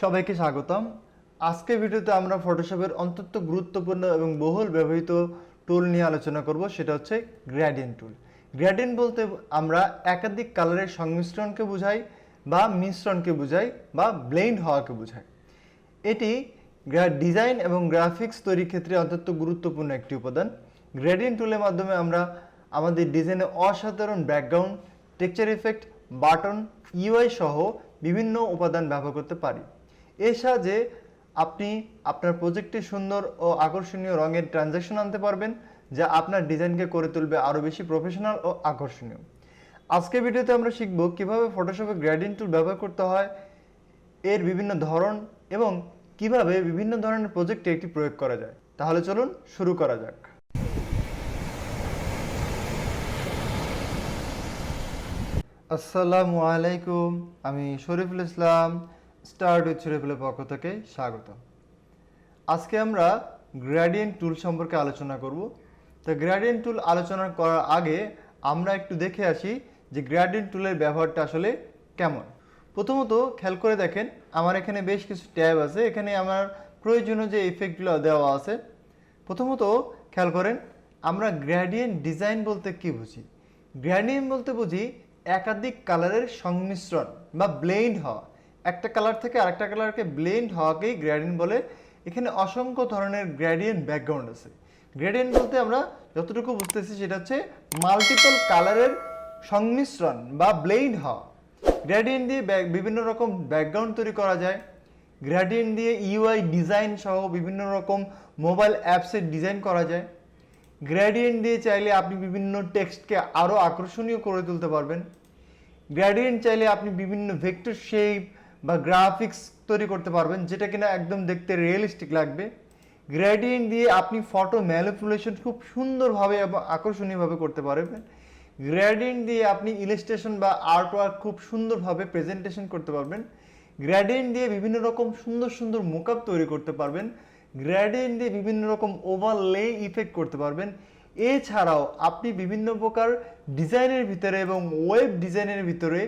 সবাইকে স্বাগতম। আজকে ভিডিওতে আমরা ফটোশপের অত্যন্ত গুরুত্বপূর্ণ এবং বহুল ব্যবহৃত টুল নিয়ে আলোচনা করব, সেটা হচ্ছে গ্রেডিয়েন্ট টুল। গ্রেডিয়েন্ট বলতে আমরা একাধিক কালারের সংমিশ্রণকে বোঝাই বা মিশ্রণকে বোঝাই বা ব্লেন্ড হওয়াকে বোঝাই। এটি ডিজাইন এবং গ্রাফিক্স তৈরির ক্ষেত্রে অত্যন্ত গুরুত্বপূর্ণ একটি উপাদান। গ্রেডিয়েন্ট টুলের মাধ্যমে আমরা আমাদের ডিজাইনে অসাধারণ background, texture effect, button, UI সহ বিভিন্ন উপাদান ব্যবহার করতে পারি। এর সাহায্যে আপনি আপনার প্রজেক্টে সুন্দর ও আকর্ষণীয় রঙের ট্রানজ্যাকশন আনতে পারবেন, যা আপনার ডিজাইনকে করে তুলবে আরও বেশি প্রফেশনাল ও আকর্ষণীয়। আজকের ভিডিওতে আমরা শিখব কিভাবে ফটোশপে গ্রেডিয়েন্ট টুল ব্যবহার করতে হয়, এর বিভিন্ন ধরন এবং কিভাবে বিভিন্ন ধরনের প্রজেক্টে এটি প্রয়োগ করা যায়। তাহলে চলুন শুরু করা যাক। আসসালামু আলাইকুম, আমি শরীফুল ইসলাম, স্টার্ট উইথ শরীফুলের পক্ষ থেকে স্বাগত। আজকে আমরা গ্রেডিয়েন্ট টুল সম্পর্কে আলোচনা করব। তো গ্রেডিয়েন্ট টুল আলোচনা করার আগে আমরা একটু দেখে আসি যে গ্রেডিয়েন্ট টুলের ব্যবহারটা আসলে কেমন। প্রথমত খেয়াল করে দেখেন, আমার এখানে বেশ কিছু ট্যাব আছে, এখানে আমার প্রয়োজনীয় যে ইফেক্টগুলো দেওয়া আছে। প্রথমত খেয়াল করেন, আমরা গ্রেডিয়েন্ট ডিজাইন বলতে কি বুঝি? গ্রেডিয়েন্ট বলতে বুঝি একাধিক কালারের সংমিশ্রণ বা ব্লেন্ড হওয়া। একটা কালার থেকে আরেকটা কালারকে ব্লেন্ড হওয়াকেই গ্রেডিয়েন্ট বলে। এখানে অসংখ্য ধরনের গ্রেডিয়েন্ট ব্যাকগ্রাউন্ড আছে। গ্রেডিয়েন্ট বলতে আমরা যতটুকু বুঝতেছি সেটা হচ্ছে মাল্টিপল কালারের সংমিশ্রণ বা ব্লেন্ড হওয়া। গ্রেডিয়েন্ট দিয়ে বিভিন্ন রকম ব্যাকগ্রাউন্ড তৈরি করা যায়। গ্রেডিয়েন্ট দিয়ে ইউআই ডিজাইন সহ বিভিন্ন রকম মোবাইল অ্যাপসের ডিজাইন করা যায়। গ্রেডিয়েন্ট দিয়ে চাইলে আপনি বিভিন্ন টেক্সটকে আরও আকর্ষণীয় করে তুলতে পারবেন। গ্রেডিয়েন্ট চাইলে আপনি বিভিন্ন ভেক্টর শেপ বা গ্রাফিক্স তৈরি করতে পারবেন, যেটা কিনা একদম দেখতে রিয়েলিস্টিক লাগবে। গ্রেডিয়েন্ট দিয়ে আপনি ফটো ম্যানিপুলেশন খুব সুন্দরভাবে এবং আকর্ষণীয়ভাবে করতে পারবেন। গ্রেডিয়েন্ট দিয়ে আপনি ইলাস্ট্রেশন বা আর্ট ওয়ার্ক খুব সুন্দরভাবে প্রেজেন্টেশন করতে পারবেন। গ্রেডিয়েন্ট দিয়ে বিভিন্ন রকম সুন্দর সুন্দর মোকআপ তৈরি করতে পারবেন। গ্রেডিয়েন্ট দিয়ে বিভিন্ন রকম ওভারলে ইফেক্ট করতে পারবেন। এছাড়াও আপনি বিভিন্ন প্রকার ডিজাইনের ভিতরে এবং ওয়েব ডিজাইনের ভিতরে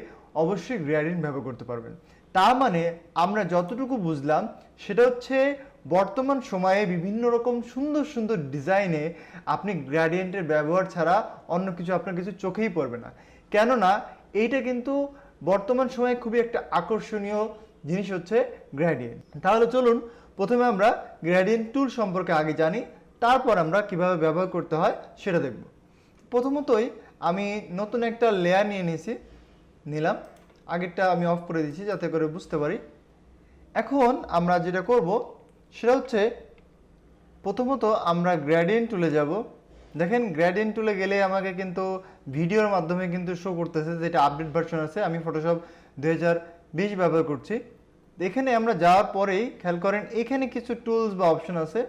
অবশ্যই গ্রেডিয়েন্ট ব্যবহার করতে পারবেন। তার মানে আমরা যতটুকু বুঝলাম সেটা হচ্ছে বর্তমান সময়ে বিভিন্ন রকম সুন্দর সুন্দর ডিজাইনে আপনি গ্রেডিয়েন্টের ব্যবহার ছাড়া অন্য কিছু আপনার কিছু চোখেই পড়বে না। কেননা এইটা কিন্তু বর্তমান সময়ে খুবই একটা আকর্ষণীয় জিনিস হচ্ছে গ্রেডিয়েন্ট। তাহলে চলুন প্রথমে আমরা গ্রেডিয়েন্ট টুল সম্পর্কে আগে জানি, তারপর আমরা কিভাবে ব্যবহার করতে হয় সেটা দেখব। প্রথমতই আমি নতুন একটা লেয়ার নিলাম। আগেরটা আমি অফ করে দিচ্ছি যাতে করে বুঝতে পারি। এখন আমরা যেটা করব সেটা হচ্ছে প্রথমত আমরা গ্রেডিয়েন্ট টুলে যাব। দেখেন গ্রেডিয়েন্ট টুলে গেলে আমাকে কিন্তু ভিডিওর মাধ্যমে কিন্তু শো করতেছে যেটা আপডেট ভার্সন আছে। আমি ফটোশপ 2020 ব্যবহার করছি। এখানে আমরা যাওয়ার পরেই খেয়াল করেন এখানে কিছু টুলস বা অপশন আছে।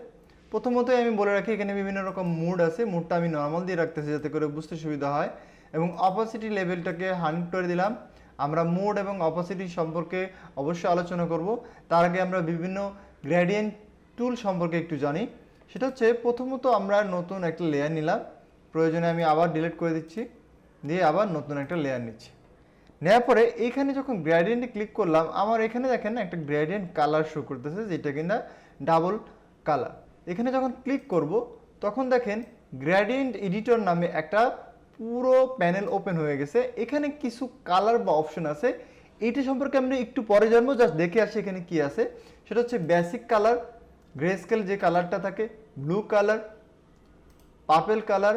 প্রথমতই আমি বলে রাখি এখানে বিভিন্ন রকম মুড আছে। মুডটা আমি নর্মাল দিয়ে রাখতেছি যাতে করে বুঝতে সুবিধা হয়, এবং অপাসিটি লেভেলটাকে 100 করে দিলাম। আমরা মুড এবং অপাসিটি সম্পর্কে অবশ্যই আলোচনা করব। তার আগে আমরা বিভিন্ন গ্রেডিয়েন্ট টুল সম্পর্কে একটু জানি। সেটা হচ্ছে প্রথমত আমরা নতুন একটা লেয়ার নিলাম, প্রয়োজনে আমি আবার ডিলিট করে দিচ্ছি, দিয়ে আবার নতুন একটা লেয়ার নিচ্ছি। নেওয়ার পরে এইখানে যখন গ্রেডিয়েন্টে ক্লিক করলাম, আমার এখানে দেখেন একটা গ্রেডিয়েন্ট কালার শো করতেছে যেটা কিনা ডাবল কালার। এখানে যখন ক্লিক করব তখন দেখেন গ্রেডিয়েন্ট এডিটর নামে একটা পুরো প্যানেল ওপেন হয়ে গেছে। এখানে কিছু কালার বা অপশন আছে, এইটা সম্পর্কে আমরা একটু পরে জানবো। জাস্ট দেখে আসি এখানে কি আছে। সেটা হচ্ছে বেসিক কালার, গ্রে স্কেল যে কালারটা থাকে, blue colour, purple colour,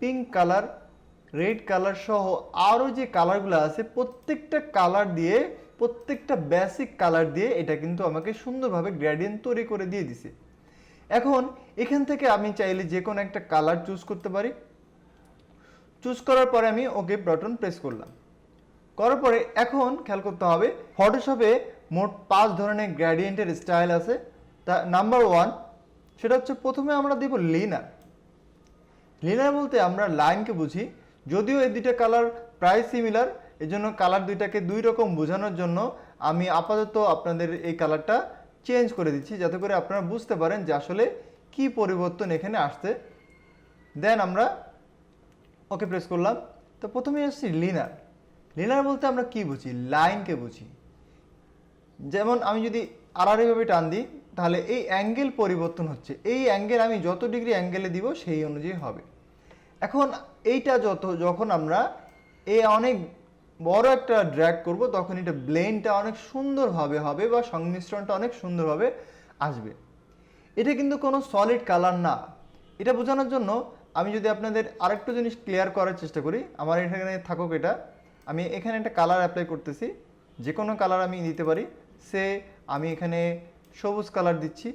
pink colour, red colour সহ আরও যে কালারগুলো আছে প্রত্যেকটা কালার দিয়ে, প্রত্যেকটা বেসিক কালার দিয়ে এটা কিন্তু আমাকে সুন্দরভাবে গ্রেডিয়েন্ট তৈরি করে দিয়ে দিছে। এখন এখান থেকে আমি চাইলে যে কোনো একটা কালার চুজ করতে পারি। চুজ করার পরে আমি ওকে বাটন প্রেস করলাম। করার পরে এখন খেয়াল করতে হবে ফটোশপে মোট 5 ধরনের গ্রেডিয়েন্টের স্টাইল আছে। তা নাম্বার 1 সেটা হচ্ছে প্রথমে আমরা দিব লিনার। লিনার বলতে আমরা লাইনকে বুঝি, যদিও এই দুইটা কালার প্রায় সিমিলার, এই জন্য কালার দুইটাকে দুই রকম বোঝানোর জন্য আমি আপাতত আপনাদের এই কালারটা চেঞ্জ করে দিচ্ছি যাতে করে আপনারা বুঝতে পারেন যে আসলে কি পরিবর্তন এখানে আসছে। দেন আমরা ওকে প্রেস করলাম। তো প্রথমে আসছি লিনার। লিনার বলতে আমরা কি বুঝি? লাইনকে বুঝি। যেমন আমি যদি আড়াআড়িভাবে টান দিই তাহলে এই অ্যাঙ্গেল পরিবর্তন হচ্ছে, এই অ্যাঙ্গেল আমি যত ডিগ্রি অ্যাঙ্গেলে দিব সেই অনুযায়ী হবে। এখন এইটা যখন আমরা অনেক বড় একটা ড্র্যাগ করব তখন এটা ব্লেন্ডটা অনেক সুন্দরভাবে হবে বা সংমিশ্রণটা অনেক সুন্দরভাবে আসবে। এটা কিন্তু কোনো সলিড কালার না। এটা বোঝানোর জন্য আমি যদি আপনাদের আরেকটা জিনিস ক্লিয়ার করার চেষ্টা করি, আমার এখানে থাকুক এটা, আমি এখানে একটা কালার অ্যাপ্লাই করতেছি, যে কোনো কালার আমি দিতে পারি। আমি এখানে সবুজ কালার দিচ্ছি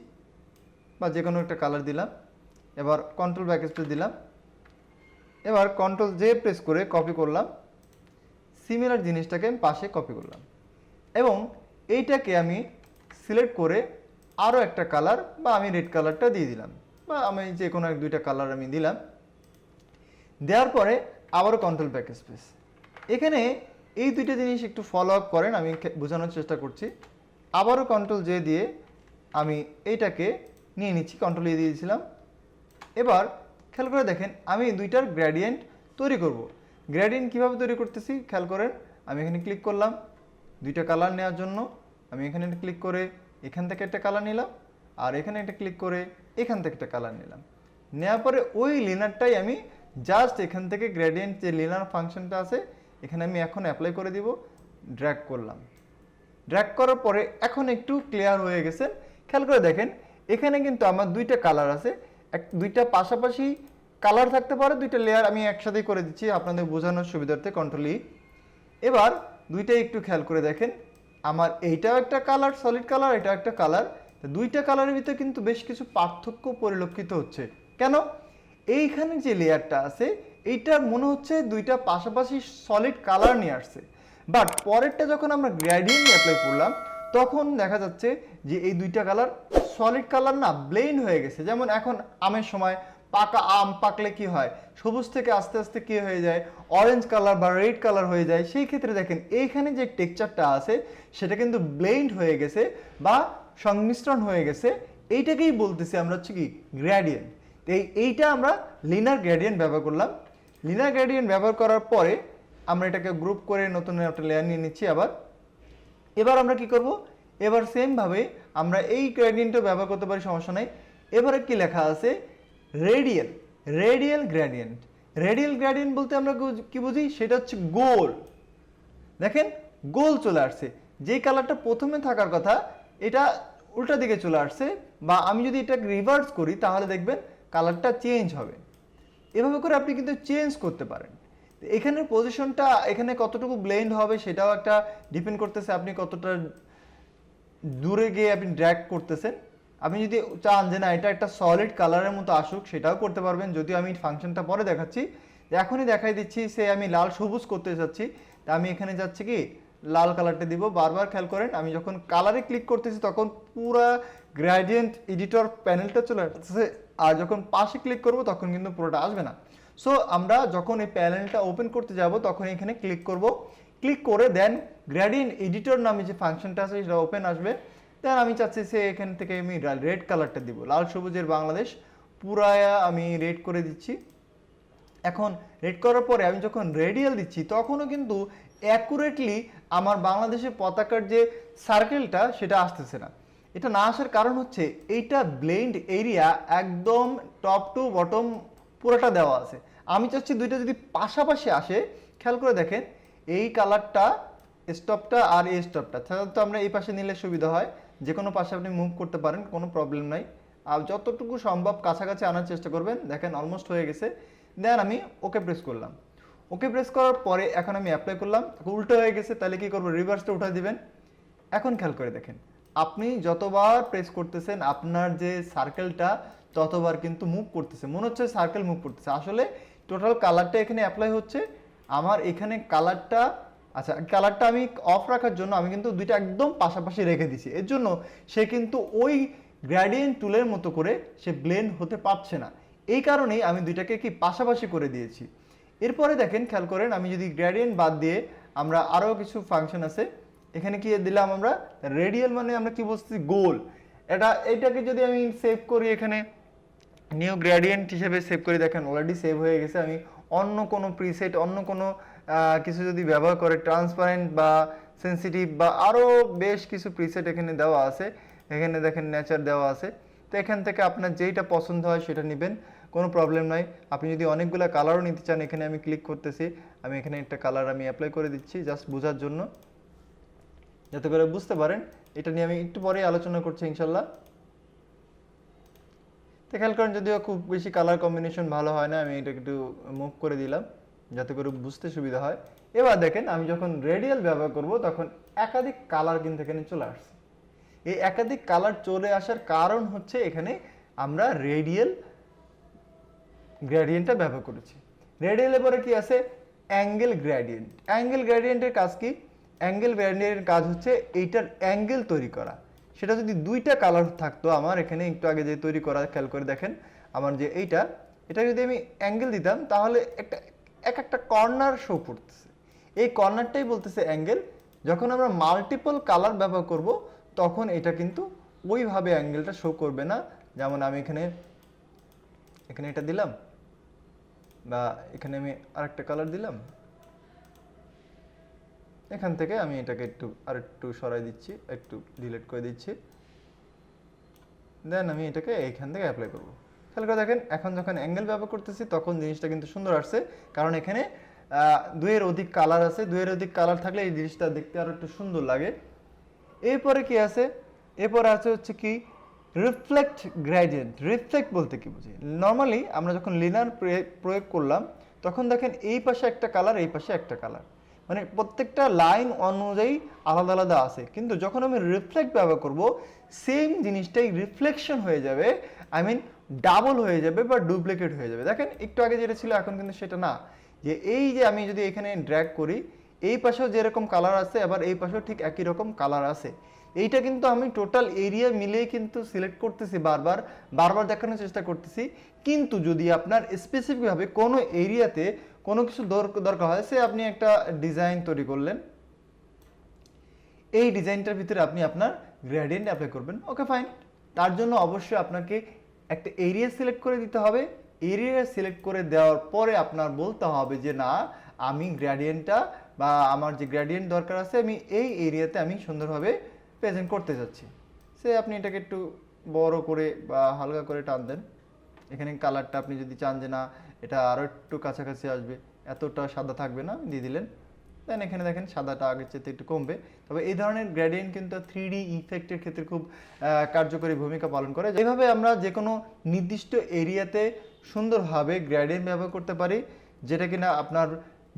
বা যে কোনো একটা কালার দিলাম। এবার কন্ট্রোল ব্যাকস্পেস দিলাম, এবার কন্ট্রোল জে প্রেস করে কপি করলাম, সিমিলার জিনিসটাকে আমি পাশে কপি করলাম এবং এইটাকে আমি সিলেক্ট করে আরও একটা কালার বা আমি রেড কালারটা দিয়ে দিলাম বা আমি যে কোনো এক দুইটা কালার আমি দিলাম। দেওয়ার পরে আবারও কন্ট্রোল ব্যাকস্পেস। এখানে এই দুইটা জিনিস একটু ফলো আপ করেন, আমি বোঝানোর চেষ্টা করছি। আবারও কন্ট্রোল জে দিয়ে আমি এইটাকে নিয়ে নিচ্ছি, কন্ট্রোল এ দিয়েছিলাম। এবার খেয়াল করে দেখেন আমি দুইটার গ্রেডিয়েন্ট তৈরি করব। গ্রেডিয়েন্ট কীভাবে তৈরি করতেছি খেয়াল করেন, আমি এখানে ক্লিক করলাম দুইটা কালার নেওয়ার জন্য, আমি এখানে ক্লিক করে এখান থেকে একটা কালার নিলাম আর এখানে একটা ক্লিক করে এখান থেকে একটা কালার নিলাম। নেওয়ার পরে ওই লিনারটাই আমি জাস্ট এখান থেকে গ্রেডিয়েন্ট যে লিনার ফাংশনটা আছে এখানে আমি এখন অ্যাপ্লাই করে দিব, ড্র্যাগ করলাম। ড্র্যাগ করার পরে এখন একটু ক্লিয়ার হয়ে গেছে। খেয়াল করে দেখেন এখানে কিন্তু আমার দুইটা কালার আছে, দুইটা পাশাপাশি কালার থাকতে পারে, দুইটা লেয়ার আমি একসাথে করে দিচ্ছি আপনাদের বোঝানোর সুবিধার্থে, কন্ট্রোল ই। এবার দুইটাই একটু খেয়াল করে দেখেন আমার এইটাও একটা কালার, সলিড কালার, এটাও একটা কালার। দুইটা কালারের ভিতরে কিন্তু বেশ কিছু পার্থক্য পরিলক্ষিত হচ্ছে। কেন? এইখানে যে লেয়ারটা আছে এইটা মনে হচ্ছে দুইটা পাশাপাশি সলিড কালার নিয়ে আসছে, বাট পরেরটা যখন আমরা গ্রেডিয়েন্ট অ্যাপ্লাই করলাম তখন দেখা যাচ্ছে যে এই দুইটা কালার সলিড কালার না, ব্লেন্ড হয়ে গেছে। যেমন এখন আমের সময় পাকা আম পাকলে কি হয়, সবুজ থেকে আস্তে আস্তে কি হয়ে যায়, অরেঞ্জ কালার বা রেড কালার হয়ে যায়। সেই ক্ষেত্রে দেখেন এইখানে যে টেক্সচারটা আছে সেটা কিন্তু ব্লেন্ড হয়ে গেছে বা সংমিশ্রণ হয়ে গেছে। এইটাকেই বলতেছি আমরা হচ্ছে কি গ্রেডিয়েন্ট। এইটা আমরা লিনার গ্রেডিয়েন্ট ব্যবহার করলাম। লিনার গ্রেডিয়েন্ট ব্যবহার করার পরে আমরা এটাকে গ্রুপ করে নতুন একটা লেয়ার নিয়ে নিচ্ছি। এবার আমরা কি করব, এবার সেম ভাবে আমরা এই গ্রেডিয়েন্টও ব্যবহার করতে পারি, সমস্যা নাই। এবারে কি লেখা আছে, রেডিয়াল গ্রেডিয়েন্ট। রেডিয়াল গ্রেডিয়েন্ট বলতে আমরা কি বুঝি, সেটা হচ্ছে গোল। দেখেন গোল চলে আসছে, যেই কালারটা প্রথমে থাকার কথা এটা উল্টা দিকে চলে আসছে, বা আমি যদি এটা রিভার্স করি তাহলে দেখবেন কালারটা চেঞ্জ হবে। এভাবে করে আপনি কিন্তু চেঞ্জ করতে পারেন। এখানের পজিশনটা এখানে কতটুকু ব্লেন্ড হবে সেটাও একটা ডিপেন্ড করতেছে আপনি কতটা দূরে গিয়ে আপনি ড্র্যাগ করতেছেন। আপনি যদি চান যে না এটা একটা সলিড কালারের মতো আসুক সেটাও করতে পারবেন, যদিও আমি ফাংশনটা পরে দেখাচ্ছি। এখনই দেখাই দিচ্ছি, সে আমি লাল সবুজ করতে চাচ্ছি, তা আমি এখানে যাচ্ছি কি লাল কালারটা দিব। বারবার খেয়াল করেন আমি যখন কালারে ক্লিক করতেছি তখন পুরো গ্রেডিয়েন্ট এডিটর প্যানেলটা চলে আসছে, আর যখন পাশে ক্লিক করব তখন কিন্তু পুরোটা আসবে না। সো আমরা যখন এই প্যানেলটা ওপেন করতে যাব তখন এখানে ক্লিক করব, ক্লিক করে দেন গ্রেডিয়েন্ট এডিটর নামে যে ফাংশনটা আছে সেটা ওপেন আসবে। দেন আমি চাচ্ছি সে এখান থেকে আমি রেড কালারটা দিব, লাল সবুজের বাংলাদেশ পুরায়া আমি রেড করে দিচ্ছি। এখন রেড করার পরে আমি যখন রেডিয়াল দিচ্ছি তখনও কিন্তু অ্যাকুরেটলি আমার বাংলাদেশের পতাকার যে সার্কেলটা সেটা আসতেছে না। এটা না আসার কারণ হচ্ছে এইটা ব্লেন্ড এরিয়া একদম টপ টু বটম পুরোটা দেওয়া আছে। আমি চাচ্ছি দুইটা যদি পাশাপাশি আসে, খেয়াল করে দেখেন এই কালারটা স্টপটা আর এই স্টপটা সাধারণত আমরা এই পাশে নিলে সুবিধা হয়, যে কোনো পাশে আপনি মুভ করতে পারেন, কোনো প্রবলেম নাই। আর যতটুকু সম্ভব কাছাকাছি আনার চেষ্টা করবেন। দেখেন অলমোস্ট হয়ে গেছে। দেন আমি ওকে প্রেস করলাম। ওকে প্রেস করার পরে এখন আমি অ্যাপ্লাই করলাম, উল্টো হয়ে গেছে, তাহলে কি করবো, রিভার্সটা উঠা দিবেন। এখন খেয়াল করে দেখেন আপনি যতবার প্রেস করতেছেন আপনার যে সার্কেলটা ততবার কিন্তু মুভ করতেছে, মনে হচ্ছে সার্কেল মুভ করতেছে, আসলে টোটাল কালারটা এখানে অ্যাপ্লাই হচ্ছে। আমার এখানে কালারটা, আচ্ছা কালারটা আমি অফ রাখার জন্য আমি কিন্তু দুইটা একদম পাশাপাশি রেখে দিছি, এর জন্য সে কিন্তু ওই গ্রেডিয়েন্ট টুলের মতো করে সে ব্লেন্ড হতে পারছে না। এই কারণেই আমি দুইটাকে কি পাশাপাশি করে দিয়েছি। এরপরে দেখেন খেয়াল করেন আমি যদি গ্রেডিয়েন্ট বাদ দিয়ে আমরা আরও কিছু ফাংশন আছে, এখানে কি দিলাম আমরা রেডিয়াল, মানে আমরা কি বলছি গোল। এটাকে যদি আমি সেভ করি এখানে নিউ গ্রেডিয়েন্ট হিসেবে সেভ করি, দেখেন অলরেডি সেভ হয়ে গেছে। আমি অন্য কোনো প্রিসেট অন্য কোনো কিছু যদি ব্যবহার করে ট্রান্সপারেন্ট বা সেনসিটিভ বা আরও বেশ কিছু প্রিসেট এখানে দেওয়া আছে। এখানে দেখেন নেচার দেওয়া আছে। তো এখান থেকে আপনার যেইটা পছন্দ হয় সেটা নেবেন, কোনো প্রবলেম নাই। আপনি যদি অনেকগুলো কালারও নিতে চান, এখানে আমি ক্লিক করতেছি, আমি এখানে একটা কালার আমি অ্যাপ্লাই করে দিচ্ছি জাস্ট বোঝার জন্য, যাতে করে বুঝতে পারেন। এটা নিয়ে আমি একটু পরেই আলোচনা করছি ইনশাল্লাহ। তো খেয়াল করেন, যদিও খুব বেশি কালার কম্বিনেশন ভালো হয় না, আমি এটা একটু মুভ করে দিলাম যাতে করে বুঝতে সুবিধা হয়। এবার দেখেন, আমি যখন রেডিয়াল ব্যবহার করব তখন একাধিক কালার কিন্তু এখানে চলে আসছে। এই একাধিক কালার চলে আসার কারণ হচ্ছে এখানে আমরা রেডিয়াল গ্রেডিয়েন্টটা ব্যবহার করেছি। রেডিয়ালের পরে কি আছে? Angle gradient. অ্যাঙ্গেল গ্রেডিয়েন্টের কাজ কি? অ্যাঙ্গেল গ্রেডিয়েন্টের কাজ হচ্ছে এইটার অ্যাঙ্গেল তৈরি করা। সেটা যদি দুইটা কালার থাকতো, আমার এখানে একটু আগে যে তৈরি করা, খেয়াল করে দেখেন আমার যে এটা যদি আমি অ্যাঙ্গেল দিতাম তাহলে একটা কর্নার শো করতেছে। এই কর্নারটাই বলতেছে অ্যাঙ্গেল। যখন আমরা মাল্টিপল কালার ব্যবহার করব তখন এটা কিন্তু ওইভাবে অ্যাঙ্গেলটা শো করবে না। যেমন আমি এখানে এটা দিলাম, বা এখানে আমি আরেকটা কালার দিলাম, এখান থেকে আমি এটাকে আরেকটু সরাই দিচ্ছি, একটু ডিলিট করে দিচ্ছি, দেন আমি এটাকে এইখান থেকে অ্যাপ্লাই করব। খেয়াল করে দেখেন, এখন যখন অ্যাঙ্গেল ব্যবহার করতেছি তখন জিনিসটা কিন্তু সুন্দর আসছে, কারণ এখানে দুইয়ের অধিক কালার আছে। দুইয়ের অধিক কালার থাকলে এই জিনিসটা দেখতে আরো একটু সুন্দর লাগে। এরপরে কি আছে? এরপরে আছে হচ্ছে কি রিফ্লেক্ট গ্রেডিয়েন্ট। রিফ্লেক্ট বলতে কি বুঝি? নর্মালি আমরা যখন লিনার প্রয়োগ করলাম তখন দেখেন এই পাশে একটা কালার, এই পাশে একটা কালার, মানে প্রত্যেকটা লাইন অনুযায়ী আলাদা আলাদা আছে। কিন্তু যখন আমি রিফ্লেক্ট ব্যবহার করব, সেম জিনিসটাই রিফ্লেকশন হয়ে যাবে, আই মিন ডাবল হয়ে যাবে বা ডুপ্লিকেট হয়ে যাবে। দেখেন একটু আগে যেটা ছিল এখন কিন্তু সেটা না। যে এই যে আমি যদি এখানে ড্র্যাগ করি, এই পাশেও যেরকম কালার আছে আবার এই পাশেও ঠিক একই রকম কালার আছে। এইটা কিন্তু আমি টোটাল এরিয়া মিলিয়ে কিন্তু সিলেক্ট করতেছি, বারবার বারবার দেখানোর চেষ্টা করতেছি। কিন্তু যদি আপনার স্পেসিফিকভাবে কোনো এরিয়াতে কোনো কিছু দরকার হয়, সে আপনি একটা ডিজাইন তৈরি করলেন, এই ডিজাইনটার ভিতরে আপনি আপনার গ্রেডিয়েন্ট অ্যাপ্লাই করবেন, ওকে ফাইন। তার জন্য অবশ্যই আপনাকে একটা এরিয়া সিলেক্ট করে দিতে হবে। এরিয়া সিলেক্ট করে দেওয়ার পরে আপনার বলতে হবে যে না, আমি গ্রেডিয়েন্টটা বা আমার যে গ্রেডিয়েন্ট দরকার আছে আমি এই এরিয়াতে আমি সুন্দরভাবে প্রেজেন্ট করতে যাচ্ছি। সে আপনি এটাকে একটু বড় করে বা হালকা করে টান দেন। এখানে কালারটা আপনি যদি চান যে না এটা আরও একটু কাছাকাছি আসবে, এতটা সাদা থাকবে না, দিয়ে দিলেন। দেন এখানে দেখেন সাদাটা আগের চেয়ে একটু কমবে। তবে এই ধরনের গ্রেডিয়েন্ট কিন্তু 3D ইফেক্টের ক্ষেত্রে খুব কার্যকরী ভূমিকা পালন করে। এইভাবে আমরা যে কোনো নির্দিষ্ট এরিয়াতে সুন্দরভাবে গ্রেডিয়েন্ট ব্যবহার করতে পারি, যেটা কিনা আপনার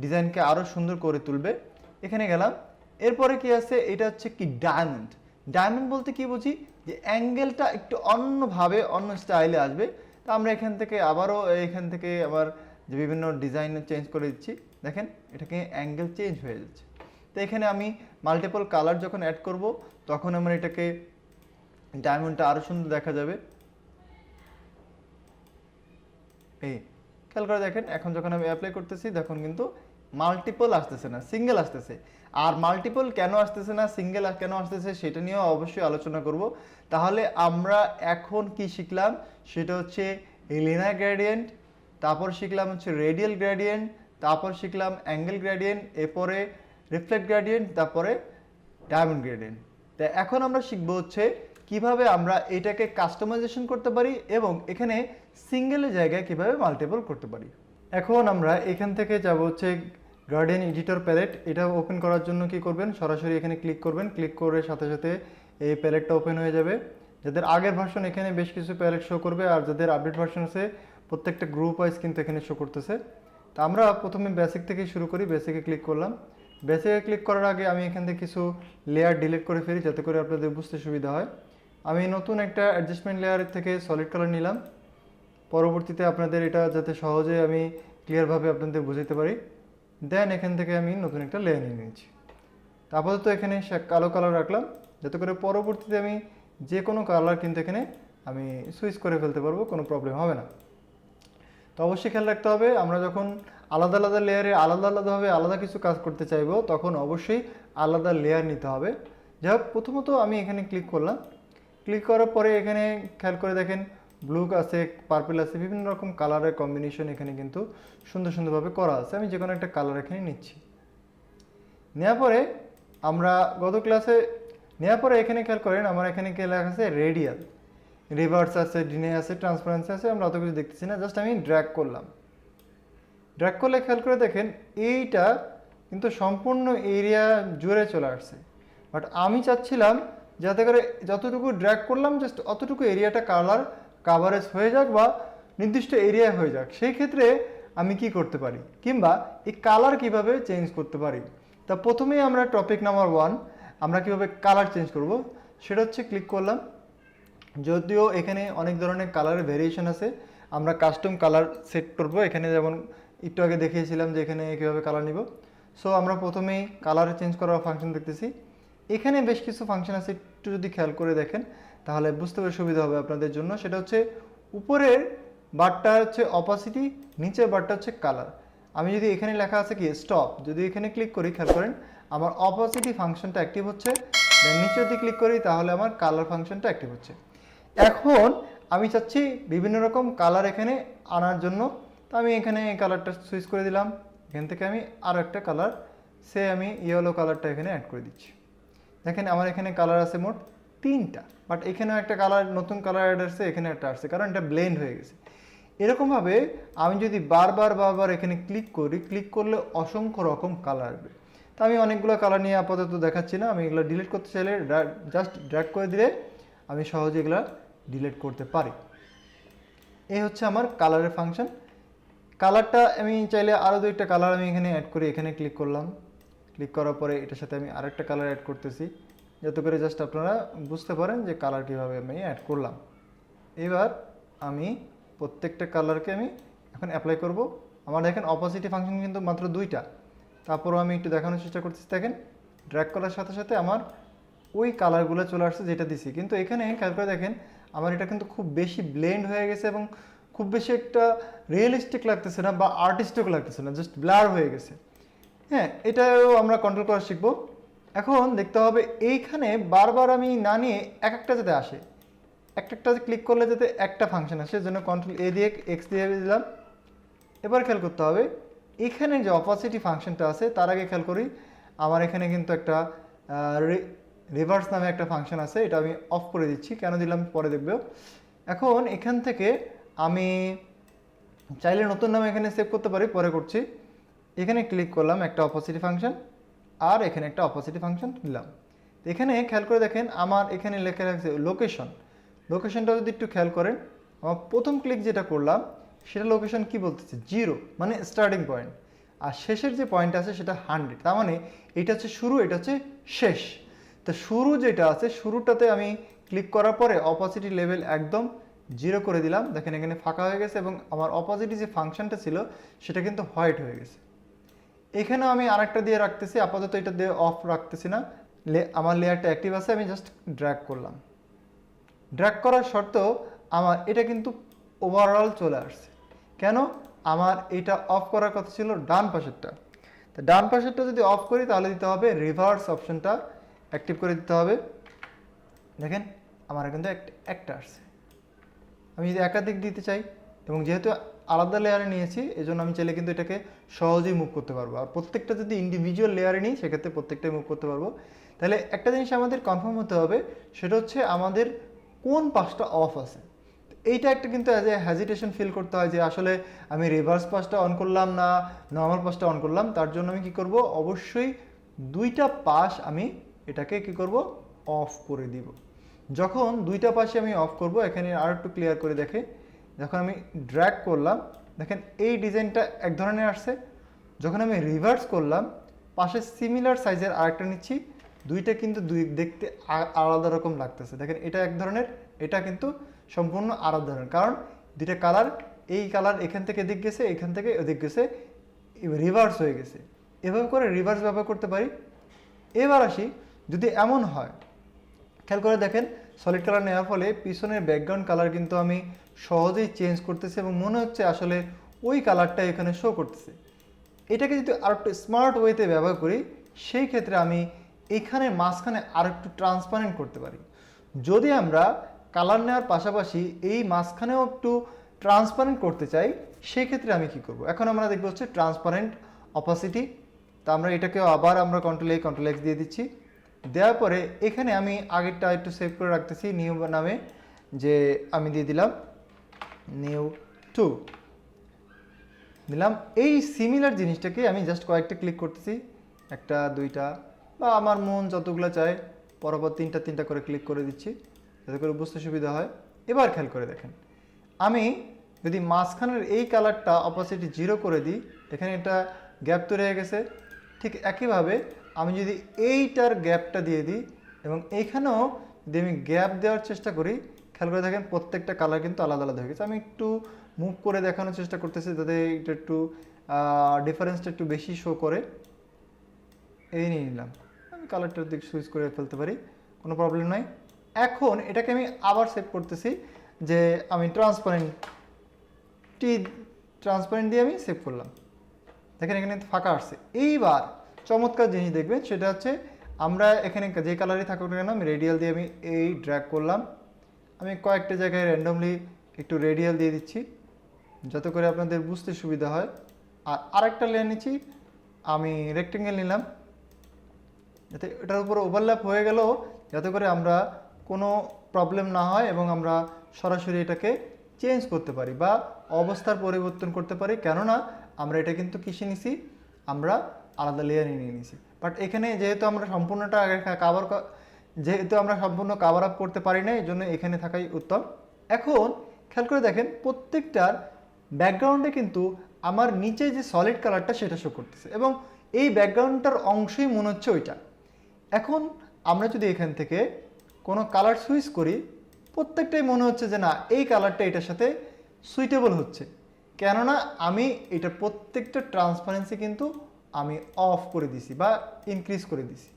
ডিজাইনকে আরও সুন্দর করে তুলবে। এখানে গেলাম। এরপরে কি আছে? এটা হচ্ছে কি ডায়মন্ড। ডায়মন্ড বলতে কি বুঝি? যে অ্যাঙ্গেলটা একটু অন্যভাবে অন্য স্টাইলে আসবে। তো আমরা এখান থেকে আবারও আবার যে বিভিন্ন ডিজাইন চেঞ্জ করে দিচ্ছি, দেখেন এটাকে অ্যাঙ্গেল চেঞ্জ হয়ে যাচ্ছে। তো এখানে আমি মাল্টিপল কালার যখন অ্যাড করব তখন আমরা এটাকে ডায়মন্ডটা আরও সুন্দর দেখা যাবে। এই খেয়াল করে দেখেন, এখন যখন আমি অ্যাপ্লাই করতেছি তখন কিন্তু মাল্টিপল আসতেছে না, সিঙ্গেল আসতেছে। আর মাল্টিপল কেন আসতেছে না, সিঙ্গেল কেন আসতেছে সেটা নিয়েও অবশ্যই আলোচনা করব। তাহলে আমরা এখন কি শিখলাম? সেটা হচ্ছে লিনিয়ার গ্রেডিয়েন্ট, তারপর শিখলাম হচ্ছে রেডিয়াল গ্রেডিয়েন্ট, তারপর শিখলাম অ্যাঙ্গেল গ্রেডিয়েন্ট, এরপরে রিফ্লেক্ট গ্রেডিয়েন্ট, তারপরে ডায়মন্ড গ্রেডিয়েন্ট। তাই এখন আমরা শিখবো হচ্ছে কিভাবে আমরা এটাকে কাস্টমাইজেশন করতে পারি এবং এখানে সিঙ্গেলের জায়গায় কিভাবে মাল্টিপল করতে পারি। এখন আমরা এখান থেকে যাব হচ্ছে গার্ডেন এডিটর প্যালেট। এটা ওপেন করার জন্য কি করবেন? সরাসরি এখানে ক্লিক করবেন। ক্লিক করে সাথে সাথে এই প্যালেটটা ওপেন হয়ে যাবে। যাদের আগের ভার্সন এখানে বেশ কিছু প্যালেট শো করবে, আর যাদের আপডেট ভার্সন আছে প্রত্যেকটা গ্রুপ ওয়াইজ কিন্তু এখানে শো করতেছে। তো আমরা প্রথমে বেসিক থেকে শুরু করি। বেসিকে ক্লিক করলাম। বেসিকে ক্লিক করার আগে আমি এখান থেকে কিছু লেয়ার ডিলিট করে ফেলি যাতে করে আপনাদের বুঝতে সুবিধা হয়। আমি নতুন একটা অ্যাডজাস্টমেন্ট লেয়ারের থেকে সলিড কালার নিলাম। পরবর্তীতে আপনাদের এটা যাতে সহজে আমি ক্লিয়ারভাবে আপনাদের বুঝাতে পারি, দেন এখান থেকে আমি নতুন একটা লেয়ার নিয়ে নিয়েছি। আপাতত এখানে কালো কালার রাখলাম যাতে করে পরবর্তীতে আমি যে কোনো কালার কিন্তু এখানে আমি সুইচ করে ফেলতে পারবো, কোনো প্রবলেম হবে না। তো অবশ্যই খেয়াল রাখতে হবে, আমরা যখন আলাদা আলাদা লেয়ারে আলাদাভাবে আলাদা কিছু কাজ করতে চাইবো তখন অবশ্যই আলাদা লেয়ার নিতে হবে। যাই হোক, প্রথমত আমি এখানে ক্লিক করলাম। ক্লিক করার পরে এখানে খেয়াল করে দেখেন ব্লু আছে, পার্পল আছে, বিভিন্ন রকম কালারের কম্বিনেশন এখানে কিন্তু সুন্দরভাবে করা আছে। আমি যে কোনো একটা কালার এখানে নিচ্ছি। নেওয়ার পরে আমরা গত ক্লাসে নেওয়ার পরে এখানে খেয়াল করেন আমার এখানে কি লেখা আছে রেডিয়াল, রিভার্স আছে, ডিনে আছে, ট্রান্সপারেন্সি আছে, আমরা অত কিছু দেখতেছি না, জাস্ট আমি ড্র্যাগ করলাম। ড্র্যাগ করলে খেয়াল করে দেখেন এইটা কিন্তু সম্পূর্ণ এরিয়া জুড়ে চলে আসছে, বাট আমি চাচ্ছিলাম যাতে করে যতটুকু ড্র্যাগ করলাম জাস্ট অতটুকু এরিয়াটা কাভারেজ হয়ে যাক বা নির্দিষ্ট এরিয়া হয়ে যাক। সেই ক্ষেত্রে আমি কি করতে পারি, কিংবা এই কালার কিভাবে চেঞ্জ করতে পারি। তা প্রথমেই আমরা টপিক নাম্বার 1 আমরা কিভাবে কালার চেঞ্জ করব সেটা হচ্ছে ক্লিক করলাম। যদিও এখানে অনেক ধরনের কালারের ভেরিয়েশন আছে, আমরা কাস্টম কালার সেট করব। এখানে যেমন একটু আগে দেখিয়েছিলাম যে এখানে কীভাবে কালার নিব। সো আমরা প্রথমেই কালার চেঞ্জ করার ফাংশন দেখতেছি। এখানে বেশ কিছু ফাংশন আছে, একটু যদি খেয়াল করে দেখেন তাহলে বুঝতে পারে সুবিধা হবে আপনাদের জন্য। সেটা হচ্ছে উপরের বারটা হচ্ছে অপাসিটি, নিচের বারটা হচ্ছে কালার। আমি যদি এখানে লেখা আছে কি স্টপ, যদি এখানে ক্লিক করি খেয়াল করেন আমার অপাসিটি ফাংশনটা অ্যাক্টিভ হচ্ছে, দেন নিচে যদি ক্লিক করি তাহলে আমার কালার ফাংশনটা অ্যাক্টিভ হচ্ছে। এখন আমি চাচ্ছি বিভিন্ন রকম কালার এখানে আনার জন্য, তো আমি এখানে এই কালারটা সুইচ করে দিলাম। এখান থেকে আমি আরও একটা কালার আমি ইয়েলো কালারটা এখানে অ্যাড করে দিচ্ছি। দেখেন আমার এখানে কালার আছে মোট 3টা, বাট এখানেও একটা কালার নতুন কালার অ্যাড আসছে, এখানে একটা আসছে, কারণ এটা ব্লেন্ড হয়ে গেছে। এরকমভাবে আমি যদি বারবার এখানে ক্লিক করি, ক্লিক করলে অসংখ্য রকম কালার আসবে। তো আমি অনেকগুলো কালার নিয়ে আপাতত দেখাচ্ছি না, আমি এগুলো ডিলিট করতে চাইলে জাস্ট ড্র্যাগ করে দিলে আমি সহজে এগুলো ডিলিট করতে পারি। এই হচ্ছে আমার কালারের ফাংশন। কালারটা আমি চাইলে আরও 2টা কালার আমি এখানে অ্যাড করি, এখানে ক্লিক করলাম। ক্লিক করার পরে এটার সাথে আমি আরেকটা কালার অ্যাড করতেছি, যাতে করে জাস্ট আপনারা বুঝতে পারেন যে কালার কীভাবে আমি অ্যাড করলাম। এবার আমি প্রত্যেকটা কালারকে আমি এখন অ্যাপ্লাই করব। আমার দেখেন অপোজিট ফাংশন কিন্তু মাত্র 2টা, তারপরও আমি একটু দেখানোর চেষ্টা করতেছি। দেখেন ড্র্যাগ করার সাথে সাথে আমার ওই কালারগুলো চলে আসছে যেটা দিছি, কিন্তু এখানে খেয়াল করে দেখেন আমার এটা কিন্তু খুব বেশি ব্লেন্ড হয়ে গেছে এবং খুব বেশি একটা রিয়েলিস্টিক লাগতেছে না বা আর্টিস্টিক লাগতেছে না, জাস্ট ব্লার হয়ে গেছে। হ্যাঁ, এটাও আমরা কন্ট্রোল করা শিখবো। এখন দেখতে হবে এইখানে বারবার আমি না নিয়ে একটা যাতে আসে, একটা ক্লিক করলে যাতে একটা ফাংশন আসে, জন্য কন্ট্রোল এ দিয়ে এক্স দিয়ে দিলাম। এবার খেয়াল করতে হবে এখানে যে অপাসিটি ফাংশনটা আছে তার আগে খেয়াল করি আমার এখানে কিন্তু একটা রিভার্স নামে একটা ফাংশন আছে, এটা আমি অফ করে দিচ্ছি। কেন দিলাম পরে দেখবেও। এখন এখান থেকে আমি চাইলে নতুন নামে এখানে সেভ করতে পারি, পরে করছি। এখানে ক্লিক করলাম একটা অপোজিট ফাংশন, আর এখানে একটা অপোজিট ফাংশন দিলাম। এখানে খেয়াল করে দেখেন আমার এখানে লেখা রাখছে লোকেশন। লোকেশনটা যদি একটু খেয়াল করেন আমার প্রথম ক্লিক যেটা করলাম সেটা লোকেশন কি বলতেছে 0, মানে স্টার্টিং পয়েন্ট, আর শেষের যে পয়েন্ট আছে সেটা 100। তার মানে এটা হচ্ছে শুরু, এটা হচ্ছে শেষ। তো শুরু যেটা আছে শুরুটাতে আমি ক্লিক করার পরে অপোজিট লেভেল একদম 0 করে দিলাম। দেখেন এখানে ফাঁকা হয়ে গেছে এবং আমার অপোজিট যে ফাংশনটা ছিল সেটা কিন্তু হোয়াইট হয়ে গেছে। এখানেও আমি আরেকটা দিয়ে রাখতেছি, আপাতত এটা দিয়ে অফ রাখতেছি না, আমার লেয়ারটা অ্যাক্টিভ আছে, আমি জাস্ট ড্র্যাগ করলাম। ড্র্যাগ করার শর্তেও আমার এটা কিন্তু ওভারঅল চলে আসছে। কেন? আমার এটা অফ করার কথা ছিল ডান পাশেরটা। তো ডান পাশেরটা যদি অফ করি তাহলে দিতে হবে রিভার্স অপশনটা অ্যাক্টিভ করে দিতে হবে। দেখেন আমার কিন্তু একটা আসছে। আমি যদি একাধিক দিতে চাই এবং যেহেতু আলাদা লেয়ারে নিয়েছি এজন্য আমি চাইলে কিন্তু এটাকে সহজেই মুভ করতে পারবো। আর প্রত্যেকটা যদি ইন্ডিভিজুয়াল লেয়ারে নিই সেক্ষেত্রে প্রত্যেকটাই মুভ করতে পারবো। তাহলে একটা জিনিস আমাদের কনফার্ম হতে হবে, সেটা হচ্ছে আমাদের কোন পাশটা অফ আছে। এইটা একটা কিন্তু অ্যাজ এ হ্যাজিটেশন ফিল করতে হয় যে আসলে আমি রিভার্স পাসটা অন করলাম না নর্মাল পাসটা অন করলাম। তার জন্য আমি কি করব, অবশ্যই 2টা পাস আমি এটাকে কি করব, অফ করে দিব। যখন 2টা পাশে আমি অফ করব, এখানে আর একটু ক্লিয়ার করে দেখে, যখন আমি ড্র্যাগ করলাম দেখেন এই ডিজাইনটা এক ধরনের আসছে। যখন আমি রিভার্স করলাম পাশে সিমিলার সাইজের আরেকটা নিচ্ছি, 2টা কিন্তু দেখতে আলাদা রকম লাগতেছে। দেখেন এটা এক ধরনের, এটা কিন্তু সম্পূর্ণ আলাদা ধরনের, কারণ 2টা কালার, এই কালার এখান থেকে এদিক গেছে, এখান থেকে ওদিক গেছে, রিভার্স হয়ে গেছে। এভাবে করে রিভার্স ব্যবহার করতে পারি। এবার আসি, যদি এমন হয় খেয়াল করে দেখেন সলিড কালার নেওয়ার ফলে পিছনের ব্যাকগ্রাউন্ড কালার কিন্তু আমি সহজেই চেঞ্জ করতেছি এবং মনে হচ্ছে আসলে ওই কালারটা এখানে শো করতেছে। এটাকে যদি আর একটু স্মার্ট ওয়েতে ব্যবহার করি সেই ক্ষেত্রে আমি এখানে মাঝখানে আর একটু ট্রান্সপারেন্ট করতে পারি। যদি আমরা কালার নেওয়ার পাশাপাশি এই মাঝখানেও একটু ট্রান্সপারেন্ট করতে চাই সেই ক্ষেত্রে আমি কি করব, এখন আমরা দেখব হচ্ছে ট্রান্সপারেন্ট অপাসিটি। তো আমরা এটাকেও আবার আমরা কন্ট্রোল এক্স দিয়ে দিচ্ছি। দেওয়ার পরে এখানে আমি আগেরটা একটু সেভ করে রাখতেছি নিউ নামে, যে আমি দিয়ে দিলাম নিউ 2 দিলাম। এই সিমিলার জিনিসটাকে আমি জাস্ট কয়েকটা ক্লিক করতেছি, একটা দুইটা বা আমার মন যতগুলো চায় পরপর তিনটা করে ক্লিক করে দিচ্ছি যাতে করে বুঝতে সুবিধা হয়। এবার খেয়াল করে দেখেন, আমি যদি মাঝখানের এই কালারটা অপোসিটি 0 করে দিই, এখানে একটা গ্যাপ তৈরি হয়ে গেছে। ঠিক একইভাবে আমি যদি এইটার গ্যাপটা দিয়ে দিই এবং এইখানেও যদি আমি গ্যাপ দেওয়ার চেষ্টা করি, খেয়াল করে দেখেন প্রত্যেকটা কালার কিন্তু আলাদা আলাদা হয়ে গেছে। আমি একটু মুভ করে দেখানোর চেষ্টা করতেছি যাতে এটা একটু ডিফারেন্সটা একটু বেশি শো করে। এই নিয়ে নিলাম, আমি কালারটার দিক সুইচ করে ফেলতে পারি, কোনো প্রবলেম নয়। এখন এটাকে আমি আবার সেভ করতেছি, যে আমি ট্রান্সপারেন্ট দিয়ে আমি সেভ করলাম। দেখেন এখানে ফাঁকা আসছে। এইবার চমৎকার জিনিস দেখবেন, সেটা হচ্ছে আমরা এখানে যে কালারই থাকুক না কেন আমি রেডিয়াল দিয়ে আমি এই ড্র্যাগ করলাম। আমি কয়েকটা জায়গায় র্যান্ডমলি একটু রেডিয়াল দিয়ে দিচ্ছি যাতে করে আপনাদের বুঝতে সুবিধা হয়। আর আরেকটা লেয়ার নিচ্ছি, আমি রেক্টেঙ্গেল নিলাম যাতে এটার উপরে ওভারল্যাপ হয়ে গেল, যাতে করে আমরা কোনো প্রবলেম না হয় এবং আমরা সরাসরি এটাকে চেঞ্জ করতে পারি বা অবস্থার পরিবর্তন করতে পারি। কেননা আমরা এটা কিন্তু কিসে নিছি, আমরা আলাদা লেয়ারে নিয়ে নিছি। বাট এখানে যেহেতু আমরা সম্পূর্ণটা সম্পূর্ণ কাভার আপ করতে পারি না, এই জন্য এখানে থাকাই উত্তম। এখন খেয়াল করে দেখেন প্রত্যেকটার ব্যাকগ্রাউন্ডে কিন্তু আমার নিচে যে সলিড কালারটা সেটা শো করতেছে এবং এই ব্যাকগ্রাউন্ডটার অংশই মনে হচ্ছে ওইটা। এখন আমরা যদি এখান থেকে কোনো কালার সুইচ করি, প্রত্যেকটাই মনে হচ্ছে যে না এই কালারটা এটার সাথে সুইটেবল হচ্ছে, কেননা আমি এটা প্রত্যেকটা ট্রান্সপারেন্সি কিন্তু আমি অফ করে দিছি বা ইনক্রিজ করে দিছি।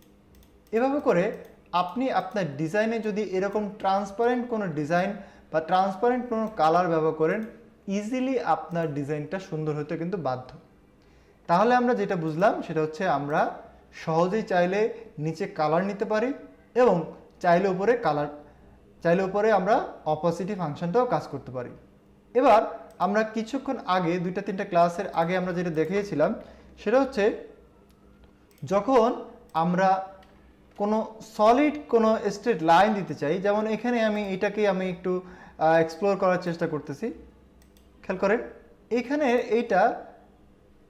এভাবে করে আপনি আপনার ডিজাইনে যদি এরকম ট্রান্সপারেন্ট কোনো ডিজাইন বা ট্রান্সপারেন্ট কোনো কালার ব্যবহার করেন, ইজিলি আপনার ডিজাইনটা সুন্দর হতে কিন্তু বাধ্য। তাহলে আমরা যেটা বুঝলাম সেটা হচ্ছে আমরা সহজেই চাইলে নিচে কালার নিতে পারি এবং চাইলে উপরে আমরা অপোসিটি ফাংশনটাও কাজ করতে পারি। এবার আমরা কিছুক্ষণ আগে 2-3টা ক্লাসের আগে আমরা যেটা দেখিয়েছিলাম সেটা হচ্ছে যখন আমরা কোনো সলিড কোনো স্ট্রেট লাইন দিতে চাই, যেমন এখানে আমি একটু এক্সপ্লোর করার চেষ্টা করতেছি। খেয়াল করেন এইখানে এইটা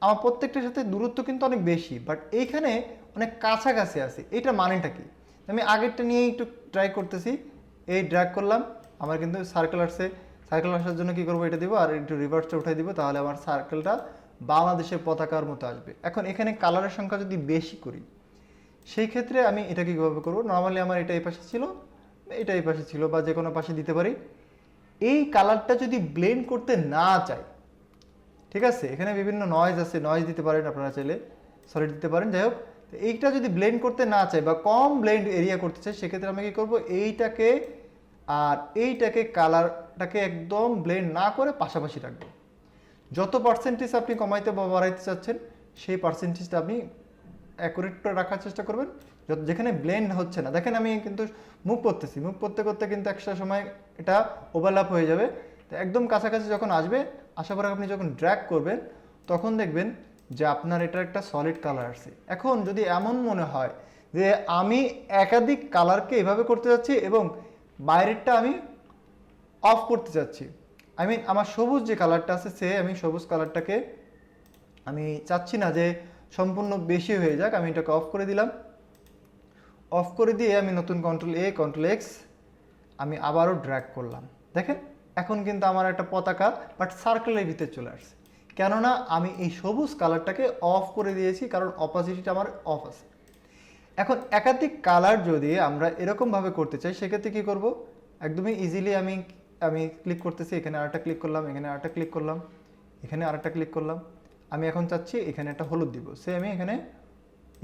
আমার প্রত্যেকটার সাথে দূরত্ব কিন্তু অনেক বেশি, বাট এইখানে অনেক কাছাকাছি আছে। এইটার মানেটা কি? আমি আগেরটা নিয়ে একটু ট্রাই করতেছি, এই ড্র্যাগ করলাম, আমার কিন্তু সার্কেল আসছে। সার্কেল আসার জন্য কি করবো, এটা দিব আর একটু রিভার্সটা উঠাই দিব, তাহলে আমার সার্কেলটা বাংলাদেশের পতাকার মতো আসবে। এখন এখানে কালারের সংখ্যা যদি বেশি করি, সেই ক্ষেত্রে আমি এটাকে কীভাবে করবো? নর্মালি আমার এটা এই পাশে ছিল, এটা এই পাশে ছিল, বা যে কোনো পাশে দিতে পারি। এই কালারটা যদি ব্লেন্ড করতে না চাই, ঠিক আছে, এখানে বিভিন্ন নয়েজ আছে, নয়েজ দিতে পারেন আপনারা, চাইলে সলিড দিতে পারেন। যাই হোক, এইটা যদি ব্লেন্ড করতে না চাই বা কম ব্লেন্ড এরিয়া করতে চাই, সেক্ষেত্রে আমি কী করবো, এইটাকে আর এইটাকে কালারটাকে একদম ব্লেন্ড না করে পাশাপাশি রাখবো। যত পার্সেন্টেজ আপনি কমাইতে বা বাড়াইতে চাচ্ছেন, সেই পার্সেন্টেজটা আপনি অ্যাকুরেট করে রাখার চেষ্টা করবেন, যেখানে ব্লেন্ড হচ্ছে না। দেখেন আমি কিন্তু মুভ করতে করতে কিন্তু একটা সময় এটা ওভারল্যাপ হয়ে যাবে। তো একদম কাছাকাছি যখন আসবে, আশা করি আপনি যখন ড্র্যাগ করবেন তখন দেখবেন যে আপনার এটা একটা সলিড কালার আসছে। এখন যদি এমন মনে হয় যে আমি একাধিক কালারকে এভাবে করতে যাচ্ছি এবং বাইরেরটা আমি অফ করতে চাচ্ছি, আমার সবুজ যে কালারটা আছে আমি সবুজ কালারটাকে আমি চাচ্ছি না যে সম্পূর্ণ বেশি হয়ে যাক, আমি এটাকে অফ করে দিলাম। অফ করে দিয়ে আমি নতুন কন্ট্রোল এক্স আমি আবারও ড্র্যাগ করলাম। দেখেন এখন কিন্তু আমার একটা পতাকা বাট সার্কেলের ভিতরে চলে আসছে, কেননা আমি এই সবুজ কালারটাকে অফ করে দিয়েছি, কারণ অপোজিটটা আমার অফ আছে। এখন একাধিক কালার যদি আমরা এরকমভাবে করতে চাই, সেক্ষেত্রে কী করব? একদমই ইজিলি আমি ক্লিক করতেছি, এখানে আরেকটা ক্লিক করলাম, এখানে আরেকটা ক্লিক করলাম, এখানে আরেকটা ক্লিক করলাম। আমি এখন চাচ্ছি এখানে একটা হলুদ দিব, আমি এখানে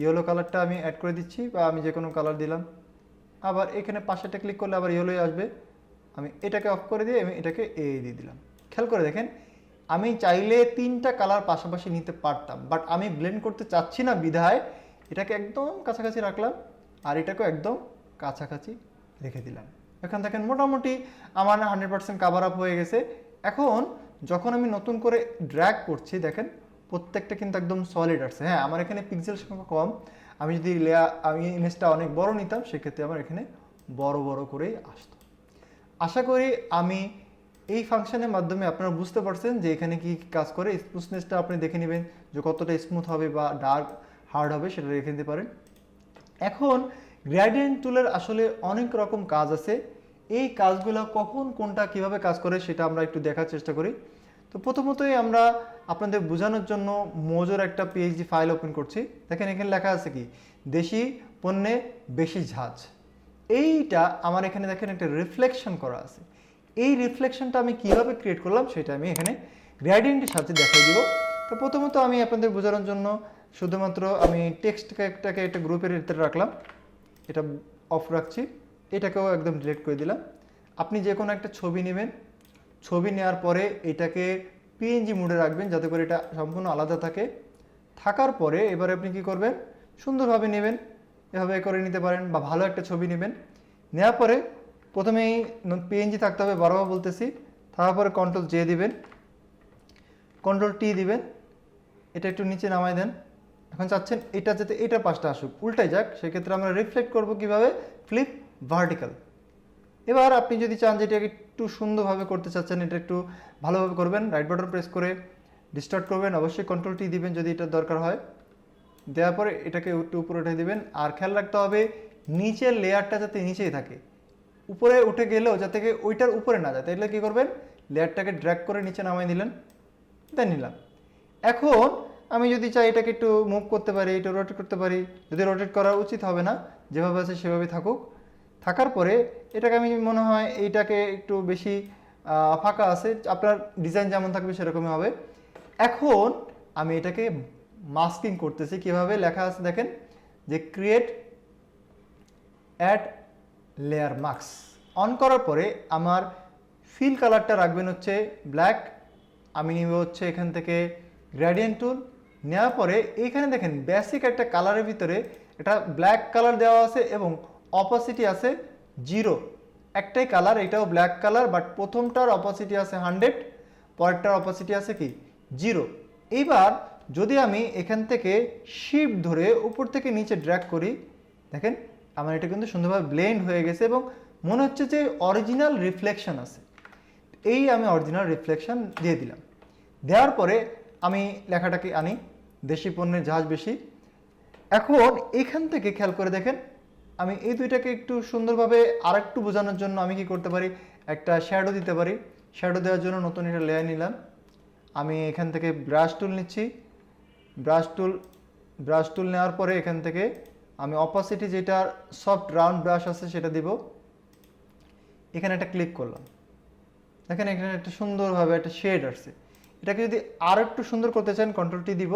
ইয়েলো কালারটা আমি অ্যাড করে দিচ্ছি, বা আমি যে কোনো কালার দিলাম। আবার এখানে পাশেটা ক্লিক করলে আবার ইয়েলোই আসবে, আমি এটাকে অফ করে দিয়ে আমি এটাকে দিয়ে দিলাম। খেয়াল করে দেখেন আমি চাইলে 3টা কালার পাশাপাশি নিতে পারতাম, বাট আমি ব্লেন্ড করতে চাচ্ছি না বিধায় এটাকে একদম কাছাকাছি রাখলাম আর এটাকেও একদম কাছাকাছি রেখে দিলাম। এখন দেখেন মোটামুটি আমার 100% কাভার আপ হয়ে গেছে। এখন যখন আমি নতুন করে ড্র্যাগ করছি, দেখেন প্রত্যেকটা কিন্তু একদম সলিড আসছে। হ্যাঁ, আমার এখানে পিক্সেল সংখ্যা কম, আমি যদি আমি ইমেজটা অনেক বড় নিতাম সেক্ষেত্রে আমার এখানে বড় বড় করেই আসতো। আশা করি আমি এই ফাংশনের মাধ্যমে আপনারা বুঝতে পারছেন যে এখানে কি কাজ করে। স্মুথনেসটা আপনি দেখে নেবেন যে কতটা স্মুথ হবে বা ডার্ক হার্ড হবে, সেটা রেখে নিতে পারেন। এখন গ্রেডিয়েন্ট টুলের আসলে অনেক রকম কাজ আছে। এই কাজগুলো কখন কোনটা কিভাবে কাজ করে সেটা আমরা একটু দেখার চেষ্টা করি। তো প্রথমতই আমরা আপনাদের বোঝানোর জন্য মোজোর একটা পিএইচডি ফাইল ওপেন করছি। দেখেন এখানে লেখা আছে কি, দেশি পণ্যে বেশি ঝাঁজ। এইটা আমার এখানে দেখেন একটা রিফ্লেকশন করা আছে। এই রিফ্লেকশনটা আমি কিভাবে ক্রিয়েট করলাম সেটা আমি এখানে গ্রেডিয়েন্টের সাথে দেখাই দিব। তো প্রথমত আমি আপনাদের বোঝানোর জন্য শুধুমাত্র আমি টেক্সটটাকে একটা গ্রুপের ভিতরে রাখলাম, এটা অফ রাখছি, এটাকেও একদম ডিলিট করে দিলাম। আপনি যে কোনো একটা ছবি নেবেন, ছবি নেওয়ার পরে এটাকে পিএনজি মোডে রাখবেন যাতে করে এটা সম্পূর্ণ আলাদা থাকে। থাকার পরে এবারে আপনি কি করবেন, সুন্দরভাবে নেবেন, এভাবে করে নিতে পারেন বা ভালো একটা ছবি নেবেন। নেওয়ার পরে প্রথমেই পিএনজি থাকতে হবে, বারবার বলতেছি। তারপরে কন্ট্রোল জে দিবেন, কন্ট্রোল টি দিবেন, এটা একটু নিচে নামাই দেন। এখন চাচ্ছেন এটা যাতে এটার পাশটা আসুক, উল্টাই যাক, সেক্ষেত্রে আমরা রিফ্লেক্ট করব কিভাবে, ফ্লিপ ভার্টিক্যাল। এবার আপনি যদি চান যে এটাকে একটু সুন্দরভাবে করতে চাচ্ছেন, এটা একটু ভালোভাবে করবেন, রাইট বাটন প্রেস করে ডিস্টার্ট করবেন, অবশ্যই কন্ট্রোল টি দিবেন যদি এটার দরকার হয়। দেওয়ার পরে এটাকে একটু উপরে উঠে দিবেন। আর খেয়াল রাখতে হবে নিচের লেয়ারটা যাতে নিচেই থাকে, উপরে উঠে গেলেও যাতে ওইটার উপরে না যায়। তাহলে কী করবেন, লেয়ারটাকে ড্র্যাগ করে নিচে নামাই দিলেন, দেন নিলাম। এখন আমি যদি চাই এটাকে একটু মুভ করতে পারি, একটু রোটেট করতে পারি, যদি রোটেট করা উচিত হবে না, যেভাবে আছে সেভাবে থাকুক। থাকার পরে এটাকে আমি মনে হয় এইটাকে একটু বেশি ফাঁকা আছে, আপনার ডিজাইন যেমন থাকবে সেরকমই হবে। এখন আমি এটাকে মাস্কিং করতেছি কিভাবে, লেখা আছে দেখেন যে create add layer mask. On করার পরে আমার ফিল কালারটা রাখবেন হচ্ছে ব্ল্যাক। আমি নিব হচ্ছে এখান থেকে গ্রেডিয়েন্ট টুল। নেওয়ার পরে এইখানে দেখেন বেসিক একটা কালারের ভিতরে এটা ব্ল্যাক কালার দেওয়া আছে এবং অপাসিটি আছে 0। একটাই কালার, এটাও ব্ল্যাক কালার, বাট প্রথমটার অপাসিটি আছে 100, পরেরটার অপাসিটি আছে কি 0। এইবার যদি আমি এখান থেকে শিফট ধরে উপর থেকে নিচে ড্র্যাগ করি, দেখেন আমার এটা কিন্তু সুন্দরভাবে ব্লেন্ড হয়ে গেছে এবং মনে হচ্ছে যে অরিজিনাল রিফ্লেকশন আছে। এই আমি অরিজিনাল রিফ্লেকশন দিয়ে দিলাম। দেওয়ার পরে আমি লেখাটাকে আনি, দেশি পণ্যের ঝাঁজ বেশি। এখন এখান থেকে খেয়াল করে দেখেন আমি এই দুইটাকে একটু সুন্দরভাবে আর একটু বোঝানোর জন্য আমি কি করতে পারি, একটা শ্যাডো দিতে পারি। শ্যাডো দেওয়ার জন্য নতুন একটা লেয়ার নিলাম। আমি এখান থেকে ব্রাশ টুল নিচ্ছি, ব্রাশ টুল নেওয়ার পরে এখান থেকে আমি অপাসিটি যেটা সফট রাউন্ড ব্রাশ আছে সেটা দিব। এখানে একটা ক্লিক করলাম, দেখেন এখানে একটা সুন্দরভাবে একটা শেড আসছে। এটাকে যদি আর একটু সুন্দর করতে চান কন্ট্রোল টি দিব,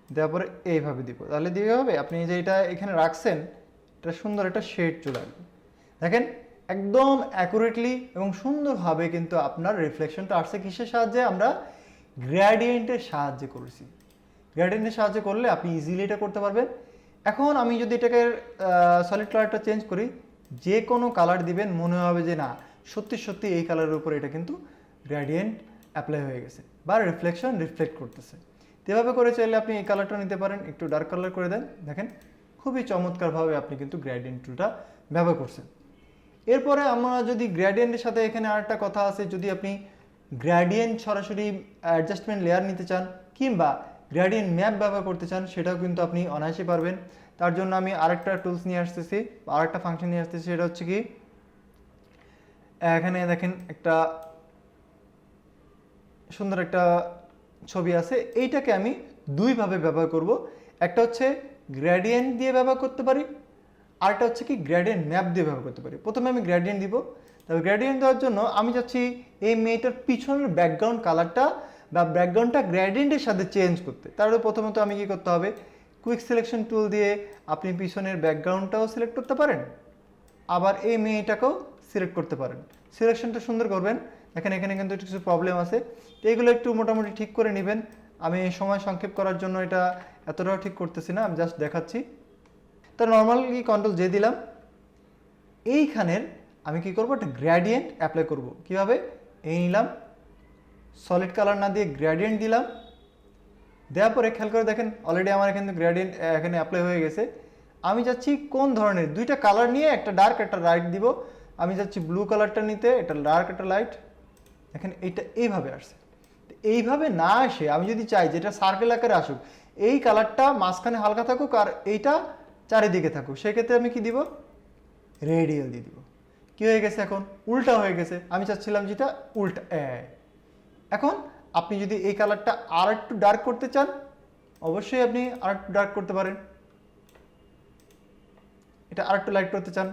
দেওয়ার পরে এইভাবে দিব, তাহলে দিয়ে হবে আপনি যে এটা এখানে রাখছেন এটা সুন্দর একটা শেড চলে আসবে। দেখেন একদম অ্যাকুরেটলি এবং সুন্দরভাবে কিন্তু আপনার রিফ্লেকশনটা আসছে। কিসের সাহায্যে, আমরা গ্রেডিয়েন্টের সাহায্যে করেছি। গ্রেডিয়েন্টের সাহায্যে করলে আপনি ইজিলি এটা করতে পারবেন। এখন আমি যদি এটাকে সলিড কালারটা চেঞ্জ করি, যে কোনো কালার দিবেন মনে হবে যে না সত্যি সত্যি এই কালারের উপরে এটা কিন্তু গ্রেডিয়েন্ট অ্যাপ্লাই হয়ে গেছে বা রিফ্লেকশন রিফ্লেক্ট করতেছে। এভাবে করে চাইলে আপনি এই কালারটা নিতে পারেন, একটু ডার্ক কালার করে দেন, দেখেন খুবই চমৎকারভাবে আপনি কিন্তু গ্রেডিয়েন্ট টুলটা ব্যবহার করছেন। এরপরে আমরা যদি গ্রেডিয়েন্টের সাথে এখানে আরেকটা কথা আছে, যদি আপনি গ্রেডিয়েন্ট সরাসরি অ্যাডজাস্টমেন্ট লেয়ার নিতে চান কিংবা গ্রেডিয়েন্ট ম্যাপ ব্যবহার করতে চান, সেটাও কিন্তু আপনি অনায়াসে পারবেন। তার জন্য আমি আরেকটা টুলস নিয়ে আসতেছি, আরেকটা ফাংশন নিয়ে আসতেছি। সেটা হচ্ছে কি, এখানে দেখেন একটা সুন্দর একটা ছবি আছে, এইটাকে আমি দুইভাবে ব্যবহার করব। একটা হচ্ছে গ্রেডিয়েন্ট দিয়ে ব্যবহার করতে পারি, আরেকটা হচ্ছে কি গ্রেডিয়েন্ট ম্যাপ দিয়ে ব্যবহার করতে পারি। প্রথমে আমি গ্রেডিয়েন্ট দিব, তবে গ্রেডিয়েন্ট দেওয়ার জন্য আমি চাচ্ছি এই মেয়েটার পিছনের ব্যাকগ্রাউন্ড কালারটা বা ব্যাকগ্রাউন্ডটা গ্রেডিয়েন্টের সাথে চেঞ্জ করতে। তাহলে প্রথমত আমি কি করতে হবে, কুইক সিলেকশন টুল দিয়ে আপনি পিছনের ব্যাকগ্রাউন্ডটাও সিলেক্ট করতে পারেন, আবার এই মেয়েটাকেও সিলেক্ট করতে পারেন। সিলেকশনটা সুন্দর করবেন। দেখেন এখানে কিন্তু কিছু প্রবলেম আছে, তো এইগুলো একটু মোটামুটি ঠিক করে নেবেন। আমি সময় সংক্ষেপ করার জন্য এটা এতটাও ঠিক করতেছি না, আমি জাস্ট দেখাচ্ছি। তো নর্মালি কন্ট্রোল জে দিলাম। এইখানের আমি কি করব, একটা গ্রেডিয়েন্ট অ্যাপ্লাই করব। কিভাবে, এই নিলাম, সলিড কালার না দিয়ে গ্রেডিয়েন্ট দিলাম, দেওয়ার পরে খেয়াল করে দেখেন অলরেডি আমার এখানে গ্রেডিয়েন্ট এখানে অ্যাপ্লাই হয়ে গেছে। আমি যাচ্ছি কোন ধরনের দুইটা কালার নিয়ে, একটা ডার্ক একটা লাইট দিব। আমি যাচ্ছি ব্লু কালারটা নিতে, এটা ডার্ক একটা লাইট। দেখেন এইটা এইভাবে আসছে। এইভাবে না আসে আমি যদি চাই যে এটা সার্কেল আকারে আসুক, এই কালারটা মাঝখানে হালকা থাকুক আর এইটা চারিদিকে থাকুক, সেক্ষেত্রে আমি কি দিব, রেডিয়াল দিয়ে দিব। কি হয়ে গেছে, এখন উল্টা হয়ে গেছে। আমি চাচ্ছিলাম যেটা উল্টা। এখন আপনি যদি এই কালারটা আর একটু ডার্ক করতে চান, অবশ্যই আপনি আর একটু ডার্ক করতে পারেন। এটা আর একটু লাইট করতে চান,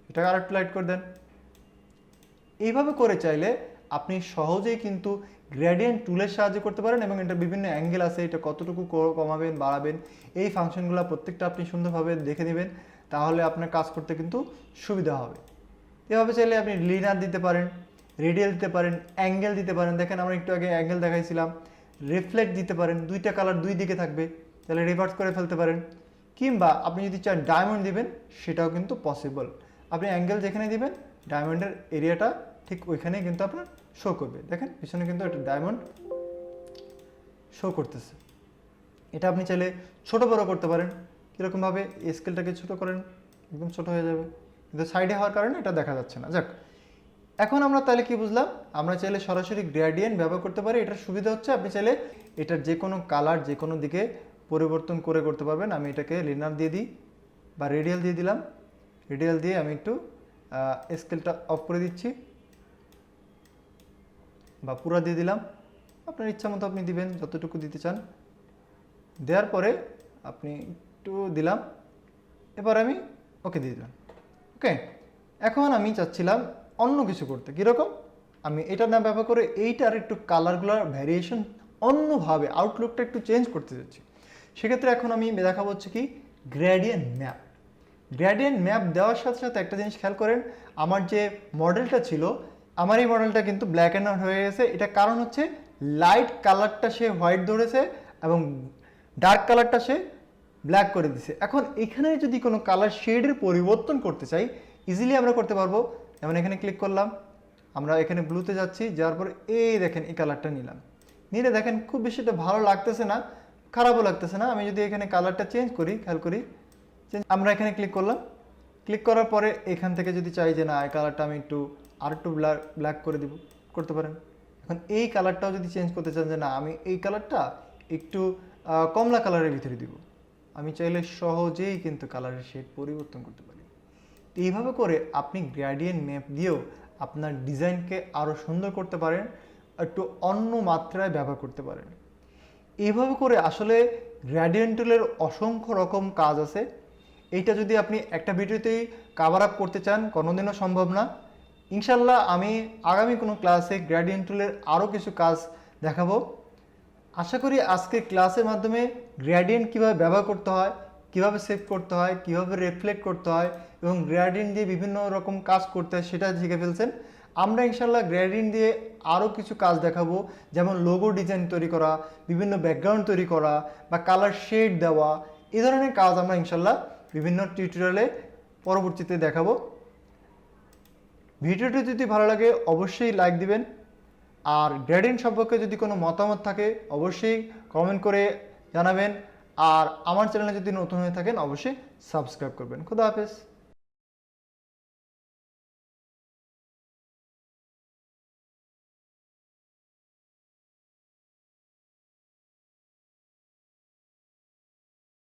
এটা আর একটু লাইট করে দেন। এইভাবে করে চাইলে আপনি সহজেই কিন্তু গ্রেডিয়েন্ট টুলের সাহায্যে করতে পারেন, এবং এটা বিভিন্ন অ্যাঙ্গেল আছে, এটা কতটুকু কমাবেন বাড়াবেন এই ফাংশনগুলো প্রত্যেকটা আপনি সুন্দরভাবে দেখে নেবেন, তাহলে আপনার কাজ করতে কিন্তু সুবিধা হবে। এভাবে চাইলে আপনি লিনার দিতে পারেন, রেডিয়াল দিতে পারেন, অ্যাঙ্গেল দিতে পারেন। দেখেন আমরা একটু আগে অ্যাঙ্গেল দেখাইছিলাম। রিফ্লেক্ট দিতে পারেন, দুইটা কালার দুই দিকে থাকবে, তাহলে রিভার্স করে ফেলতে পারেন। কিংবা আপনি যদি চান ডায়মন্ড দিবেন, সেটাও কিন্তু পসিবল। আপনি অ্যাঙ্গেল যেখানে দিবেন ডায়মন্ডের এরিয়াটা ঠিক ওইখানেই কিন্তু আপনার শো করবে। দেখেন পিছনে কিন্তু একটা ডায়মন্ড শো করতেছে। এটা আপনি চাইলে ছোট বড় করতে পারেন। কীরকমভাবে স্কেলটাকে ছোট করেন, একদম ছোট হয়ে যাবে, কিন্তু সাইডে হওয়ার কারণে এটা দেখা যাচ্ছে না। যাক, এখন আমরা তাহলে কি বুঝলাম, আমরা চাইলে সরাসরি গ্রেডিয়েন্ট ব্যবহার করতে পারি। এটার সুবিধা হচ্ছে আপনি চাইলে এটার যে কোনো কালার যে কোনো দিকে পরিবর্তন করে করতে পারবেন। আমি এটাকে লিনার দিয়ে দিই বা রেডিয়াল দিয়ে দিলাম। রেডিয়াল দিয়ে আমি একটু স্কেলটা অফ করে দিচ্ছি বা পুরো দিয়ে দিলাম। আপনার ইচ্ছা মতো আপনি দিবেন, যতটুকু দিতে চান। দেওয়ার পরে আপনি একটু দিলাম, এবার আমি ওকে দিয়ে দিলাম। ওকে, এখন আমি চাচ্ছিলাম অন্য কিছু করতে। কীরকম, আমি এটা না ব্যবহার করে এইটার একটু কালারগুলোর ভ্যারিয়েশন অন্যভাবে আউটলুকটা একটু চেঞ্জ করতে যাচ্ছি। সেক্ষেত্রে এখন আমি দেখাবো হচ্ছে কি গ্রেডিয়েন্ট ম্যাপ। গ্রেডিয়েন্ট ম্যাপ দেওয়ার সাথে সাথে একটা জিনিস খেয়াল করেন, আমার যে মডেলটা ছিল, আমার এই মডেলটা কিন্তু ব্ল্যাক অ্যান্ড হোয়াইট হয়ে গেছে। এটা কারণ হচ্ছে লাইট কালারটা সে হোয়াইট ধরেছে এবং ডার্ক কালারটা সে ব্ল্যাক করে দিছে। এখন এখানে যদি কোনো কালার শেডের পরিবর্তন করতে চাই, ইজিলি আমরা করতে পারবো। যেমন এখানে ক্লিক করলাম, আমরা এখানে ব্লুতে যাচ্ছি, যাওয়ার পরে এই দেখেন এই কালারটা নিলাম। নিলে দেখেন খুব বেশি এটা ভালো লাগতেছে না, খারাপও লাগতেছে না। আমি যদি এখানে কালারটা চেঞ্জ করি, খেয়াল করি, আমরা এখানে ক্লিক করলাম। ক্লিক করার পরে এখান থেকে যদি চাই যে না এই কালারটা আমি আর একটু ব্ল্যাক করে দিব, করতে পারেন। এখন এই কালারটাও যদি চেঞ্জ করতে চান যে না আমি এই কালারটা একটু কমলা কালারের ভিতরে দিব, আমি চাইলে সহজেই কিন্তু কালারের শেড পরিবর্তন করতে পারি। এইভাবে করে আপনি গ্রেডিয়েন্ট ম্যাপ দিয়েও আপনার ডিজাইনকে আরও সুন্দর করতে পারেন, একটু অন্য মাত্রায় ব্যবহার করতে পারেন। এইভাবে করে আসলে গ্রেডিয়েন্ট টুলের অসংখ্য রকম কাজ আছে। এইটা যদি আপনি একটা ভিডিওতেই কভার আপ করতে চান, কোনোদিনও সম্ভব না। ইনশাল্লাহ আমি আগামী কোনো ক্লাসে গ্রেডিয়েন্ট টুলের আরও কিছু কাজ দেখাবো। আশা করি আজকের ক্লাসের মাধ্যমে গ্রেডিয়েন্ট কীভাবে ব্যবহার করতে হয়, কীভাবে সেভ করতে হয়, কীভাবে রিফ্লেক্ট করতে হয় এবং গ্রেডিয়েন্ট দিয়ে বিভিন্ন রকম কাজ করতে হয় সেটা শিখে ফেলছেন। আমরা ইনশাল্লাহ গ্রেডিয়েন্ট দিয়ে আরও কিছু কাজ দেখাবো, যেমন লোগো ডিজাইন তৈরি করা, বিভিন্ন ব্যাকগ্রাউন্ড তৈরি করা বা কালার শেড দেওয়া, এই ধরনের কাজ আমরা ইনশাল্লাহ বিভিন্ন টিউটোরিয়ালে পরবর্তীতে দেখাবো। ভিডিওটি যদি ভালো লাগে অবশ্যই লাইক দিবেন, আর গ্রেডিয়েন্ট সম্পর্কে যদি কোনো মতামত থাকে অবশ্যই কমেন্ট করে জানাবেন, আর আমার চ্যানেলে যদি নতুন হয়ে থাকেন অবশ্যই সাবস্ক্রাইব করবেন। খুদা হাফেজ।